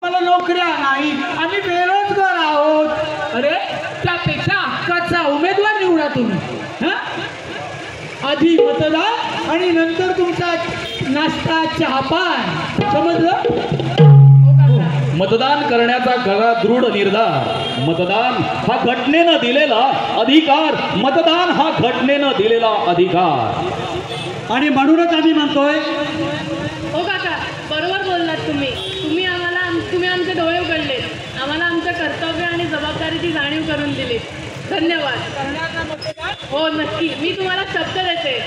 मला नोकऱ्या नाही, आम्ही बेरोजगार आहोत. अरे त्यापेक्षा हक्काचा उमेदवार निवडा तुम्ही. आधी मतदान आणि नंतर तुमचा नाश्ता चहापान. समजलं? मतदान करण्याचा करा दृढ निर्धार. मतदान हा घटनेनं दिलेला अधिकार. मतदान हा घटनेनं दिलेला अधिकार. आणि म्हणूनच आम्ही म्हणतोय. हो काका, बरोबर बोललात तुम्ही. तुम्ही आमचे डोळे उघडले, आम्हाला आमचं कर्तव्य आणि जबाबदारीची जाणीव करून दिली. धन्यवाद. हो नक्की, मी तुम्हाला शब्द देते.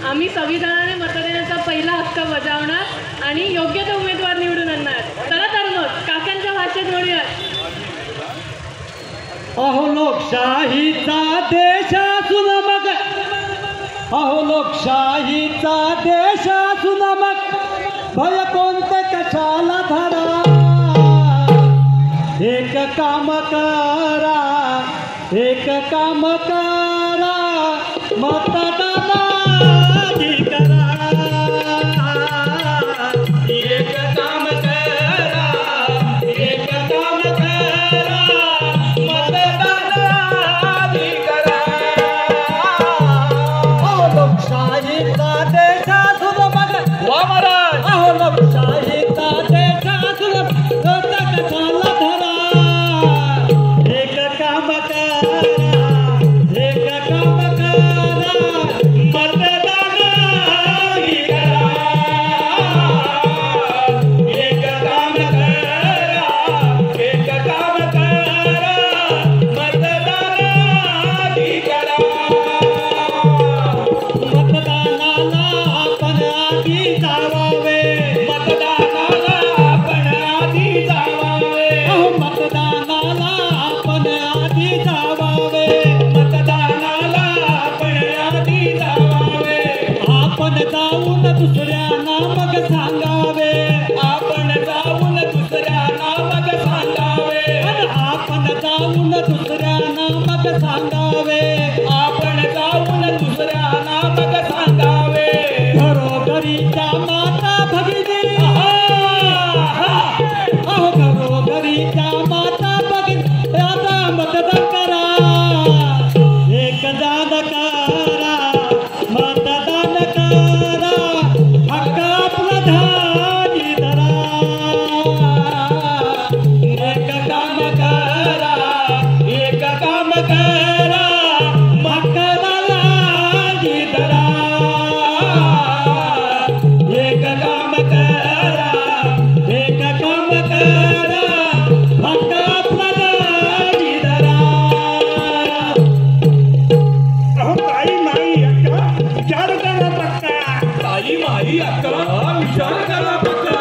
आम्ही संविधानाने मत देण्याचा पहिला हक्क बजावणार आणि योग्य ते उमेदवार निवडून आणणार. चला तर मग काकांच्या भाषेत म्हणूयात. अहो लोकशाहीचा देश असून मग, अहो लोकशाहीचा देश असून मग भय कोणते कशाला धरा. एक काम करा, एक काम करा, मतदानाची करा. एक काम करा, एक काम करा, मतदानाची करा. अहो लोकशाहीचा देश असून मग, वा महाराज. अहो लोकशाहीचा देश असून कशाला धरा. एक काम करा, एक काम करा, मतदानाची करा. एक काम करा, एक काम करा, मतदानाची करा. मतदानाला आपण आधी जावावे. मतदानाला आपण आधी जावावे. अहो मतदानाला आपण आधी जावावे. मतदानाला आपण आधी जावावे. आपण जाऊन दुसऱ्यांना मग सांगावे. आपण जाऊन दुसऱ्यांना मग सांगावे. आपण जाऊन दुसऱ्यांना मग सांगावे. आपण जाऊन दुसऱ्यांना मग सांगावे. घरोघरीच्या माता भगिनी, अहो घरोघरीच्या माता भगिनी आता मतदान करा. एक दान करा, मतदान करा, हक्क आपला धारी धरा. एक काम करा, एक काम करा, मतदानाची धरा. एक काम करा, एक काम करा, हक्क आपला धारी धरा. अहो ताई माई अक्का विचार करा पक्का. ताई माई अक्का विचार करा पक्का.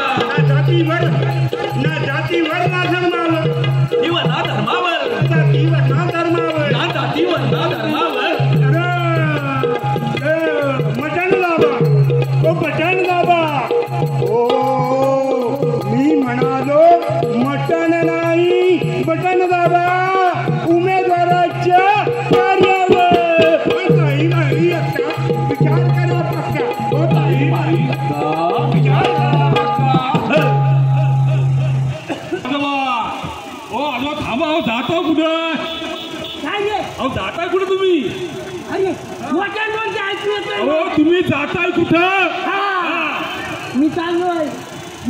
ना जातीवर ना धर्मावर. किंवा ना धर्मावर. जातीवर ना धर्मावर. ना जातीवर ना धर्मावर. मटण दाबा, ओ बटण दाबा. ओ मी म्हणालो मटण नाही बटण दाबा उमेदवाराच्या कार्यावर. ताई माई अक्का विचार करा पक्का. ओ ताई माई अक्का विचार करा पक्का. ओ आजोबा थांबा. अहो जातो कुठं? अहो जाताय कुठं तुम्ही? अहो तुम्ही जाताय कुठं? मी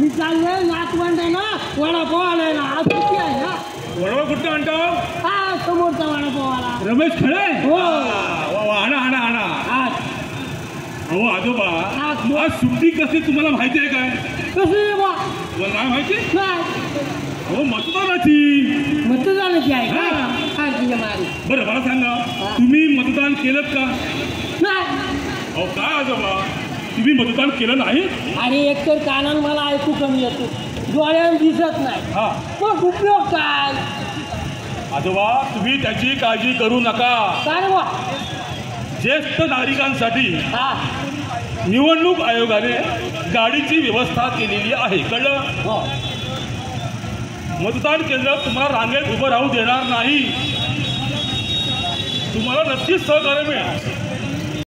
चाललोय नातवंडांना वडापाव आणायला. आज किती आहे ना? वडवा कुठं आणतो? हा समोरचा वडापावाला. रमेश खळे? हो. आणा आणा आणा. अहो आजोबा आज आज सुट्टी कसली तुम्हाला माहिती आहे काय? कसं बा? तुम्हाला नाही माहिती? नाही. हो मतदानाची. मतदानाची आहे का? हा. हा ठीक आहे मारी. बरं मला सांगा तुम्ही मतदान केलं का? नाही. अहो काय आजोबा तुम्ही मतदान केलं नाही? अरे एकतर कानानं मला ऐकू कमी येतो, डोळ्यानं दिसत नाही. हा मग उपयोग काय? आजोबा तुम्ही त्याची काळजी करू नका. काय बा? ज्येष्ठ नागरिकांसाठी हा निवडणूक आयोगाने गाडीची व्यवस्था केलेली आहे. कळलं? हो. मतदान केंद्रात तुम्हाला रांगेत उभं राहू देणार नाही. तुम्हाला नक्कीच सहकार्य मिळेल.